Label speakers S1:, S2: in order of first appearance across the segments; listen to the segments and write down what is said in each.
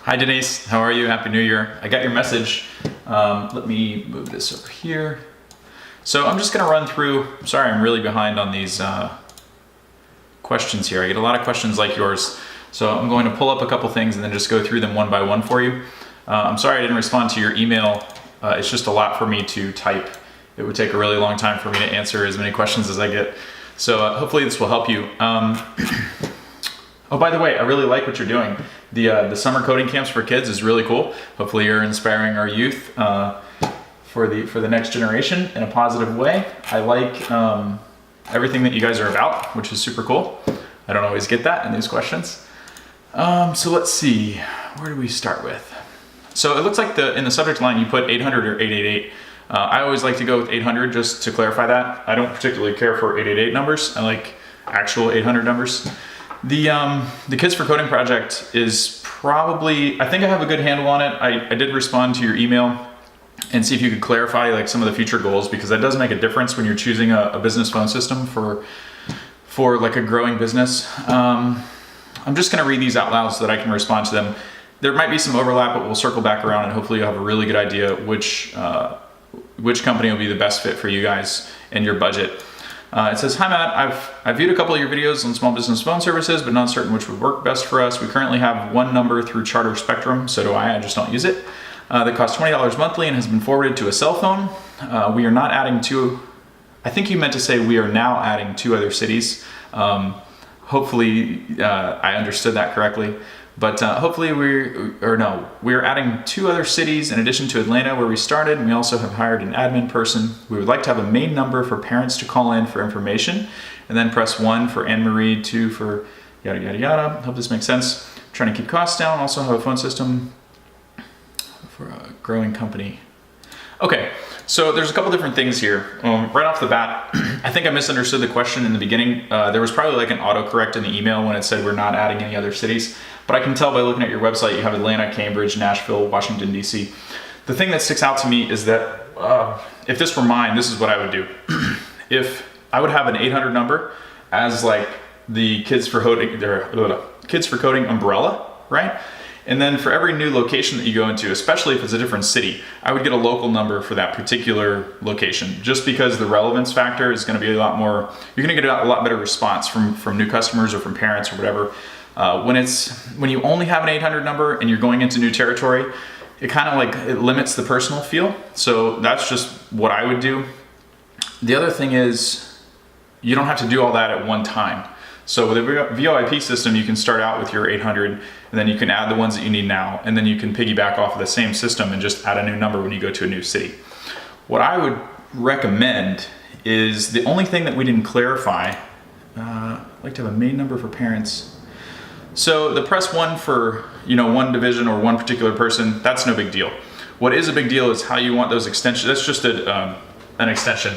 S1: Hi Denise, how are you? Happy New Year. I got your message. Let me move this over here. So I'm just gonna run through, sorry I'm really behind on these questions here. I get a lot of questions like yours. So I'm going to pull up a couple things and then just go through them one by one for you. I'm sorry I didn't respond to your email. It's just a lot for me to type. It would take a really long time for me to answer as many questions as I get. So hopefully this will help you. Oh, by the way, I really like what you're doing. The summer coding camps for kids is really cool. Hopefully you're inspiring our youth for the next generation in a positive way. I like everything that you guys are about, which is super cool. I don't always get that in these questions. So let's see, where do we start with? So it looks like in the subject line you put 800 or 888. I always like to go with 800 just to clarify that. I don't particularly care for 888 numbers. I like actual 800 numbers. The Kids for Coding project is probably, I think I have a good handle on it. I did respond to your email and see if you could clarify like some of the future goals, because that does make a difference when you're choosing a business phone system for like a growing business. I'm just gonna read these out loud so that I can respond to them. There might be some overlap, but we'll circle back around and hopefully you'll have a really good idea which company will be the best fit for you guys and your budget. It says, hi Matt, I've viewed a couple of your videos on small business phone services, but not certain which would work best for us. We currently have one number through Charter Spectrum, so do I just don't use it, that costs $20 monthly and has been forwarded to a cell phone. We are not adding I think you meant to say we are now adding 2 other cities. Hopefully I understood that correctly. But hopefully we are adding 2 other cities in addition to Atlanta where we started, and we also have hired an admin person. We would like to have a main number for parents to call in for information, and then press 1 for Anne-Marie, 2 for yada yada yada. Hope this makes sense. Trying to keep costs down, also have a phone system for a growing company. Okay, so there's a couple different things here. Right off the bat, I think I misunderstood the question in the beginning. There was probably like an autocorrect in the email when it said we're not adding any other cities. But I can tell by looking at your website, you have Atlanta, Cambridge, Nashville, Washington, D.C. The thing that sticks out to me is that if this were mine, this is what I would do. If I would have an 800 number as like the Kids for Coding umbrella, right? And then for every new location that you go into, especially if it's a different city, I would get a local number for that particular location, just because the relevance factor is going to be a lot more, you're going to get a lot better response from new customers or from parents or whatever. When you only have an 800 number and you're going into new territory, it kind of like, it limits the personal feel. So that's just what I would do. The other thing is you don't have to do all that at one time. So with a VoIP system, you can start out with your 800 and then you can add the ones that you need now, and then you can piggyback off of the same system and just add a new number when you go to a new city. What I would recommend is, the only thing that we didn't clarify, I'd like to have a main number for parents. So the press 1 for one division or one particular person, that's no big deal. What is a big deal is how you want those extensions. That's just an extension.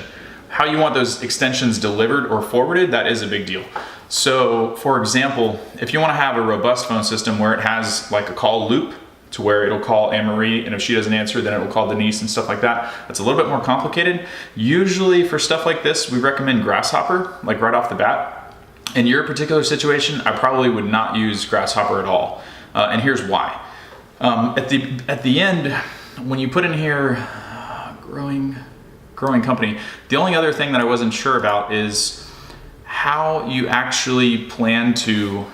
S1: How you want those extensions delivered or forwarded, that is a big deal. So for example, if you want to have a robust phone system where it has like a call loop to where it'll call Anne-Marie, and if she doesn't answer, then it will call Denise and stuff like that. That's a little bit more complicated. Usually for stuff like this, we recommend Grasshopper, like right off the bat. In your particular situation, I probably would not use Grasshopper at all. And here's why. At the end, when you put in here, growing company, the only other thing that I wasn't sure about is how you actually plan to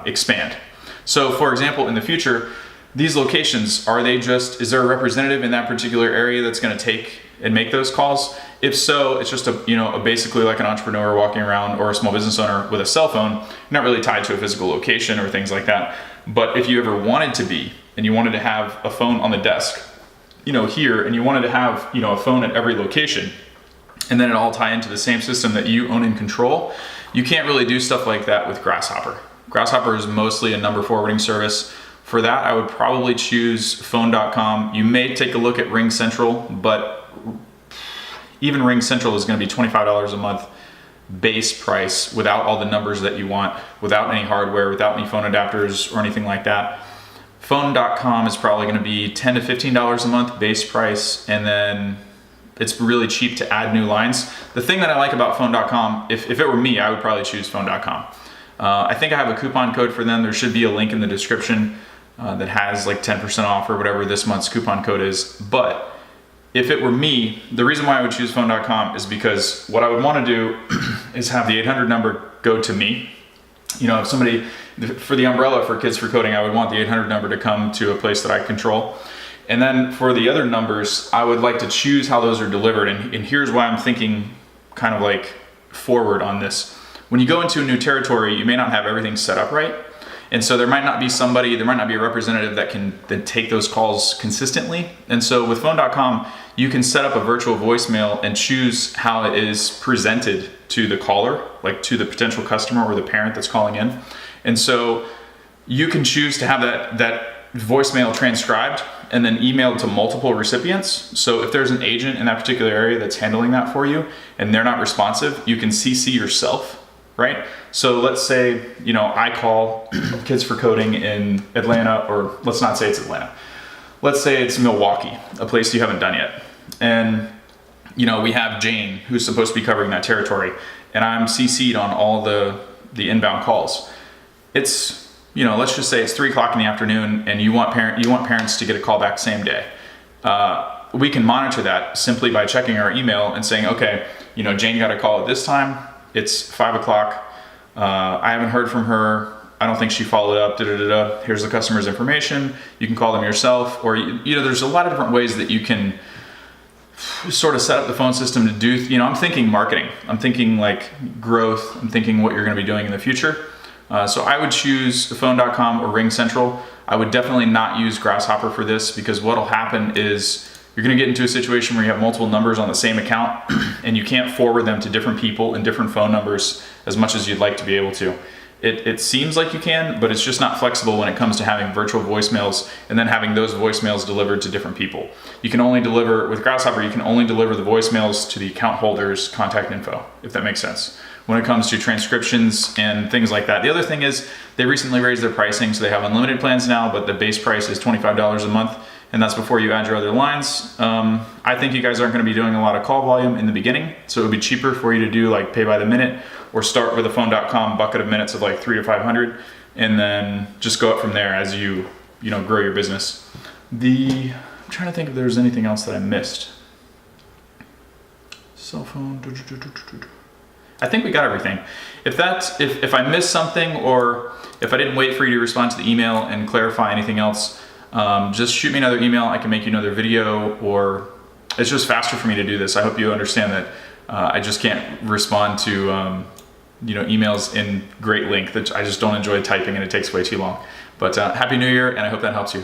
S1: expand. So for example, in the future, these locations, is there a representative in that particular area that's gonna take and make those calls? If so, it's just basically like an entrepreneur walking around or a small business owner with a cell phone, not really tied to a physical location or things like that. But if you ever wanted to be, and you wanted to have a phone on the desk, here, and you wanted to have, a phone at every location, and then it all tie into the same system that you own and control, you can't really do stuff like that with Grasshopper. Grasshopper is mostly a number forwarding service. For that, I would probably choose phone.com. You may take a look at Ring Central, but even Ring Central is going to be $25 a month base price without all the numbers that you want, without any hardware, without any phone adapters or anything like that. Phone.com is probably going to be $10 to $15 a month base price, and then it's really cheap to add new lines. The thing that I like about phone.com, if it were me, I would probably choose phone.com. I think I have a coupon code for them. There should be a link in the description. that has like 10% off or whatever this month's coupon code is. But if it were me, the reason why I would choose phone.com is because what I would want to do is have the 800 number go to me. You know, if somebody, for the umbrella for Kids for Coding, I would want the 800 number to come to a place that I control. And then for the other numbers, I would like to choose how those are delivered. And here's why I'm thinking kind of like forward on this. When you go into a new territory, you may not have everything set up right. And so there might not be somebody, there might not be a representative that can then take those calls consistently. And so with phone.com, you can set up a virtual voicemail and choose how it is presented to the caller, like to the potential customer or the parent that's calling in. And so you can choose to have that voicemail transcribed and then emailed to multiple recipients. So if there's an agent in that particular area that's handling that for you and they're not responsive, you can CC yourself. Right? So let's say, you know, I call Kids for Coding in Atlanta, or let's not say it's Atlanta. Let's say it's Milwaukee, a place you haven't done yet. And, you know, we have Jane, who's supposed to be covering that territory, and I'm CC'd on all the inbound calls. It's, you know, let's just say it's 3 o'clock in the afternoon and you want parents to get a call back same day. We can monitor that simply by checking our email and saying, okay, you know, Jane got a call at this time. It's 5 o'clock. I haven't heard from her. I don't think she followed up. Here's the customer's information. You can call them yourself, or you know, there's a lot of different ways that you can sort of set up the phone system to do. You know, I'm thinking marketing. I'm thinking like growth. I'm thinking what you're going to be doing in the future. So I would choose phone.com or Ring Central. I would definitely not use Grasshopper for this, because what'll happen is you're going to get into a situation where you have multiple numbers on the same account and you can't forward them to different people and different phone numbers as much as you'd like to be able to. It seems like you can, but it's just not flexible when it comes to having virtual voicemails and then having those voicemails delivered to different people. You can only deliver, with Grasshopper, you can only deliver the voicemails to the account holder's contact info, if that makes sense. When it comes to transcriptions and things like that. The other thing is they recently raised their pricing, so they have unlimited plans now, but the base price is $25 a month. And that's before you add your other lines. I think you guys aren't going to be doing a lot of call volume in the beginning, so it would be cheaper for you to do like pay by the minute, or start with a phone.com bucket of minutes of like 300 to 500, and then just go up from there as you know, grow your business. I'm trying to think if there's anything else that I missed. Cell phone. I think we got everything. If I missed something, or if I didn't wait for you to respond to the email and clarify anything else, just shoot me another email. I can make you another video, or it's just faster for me to do this. I hope you understand that I just can't respond to you know, emails in great length. That I just don't enjoy typing and it takes way too long. But Happy New Year, and I hope that helps you.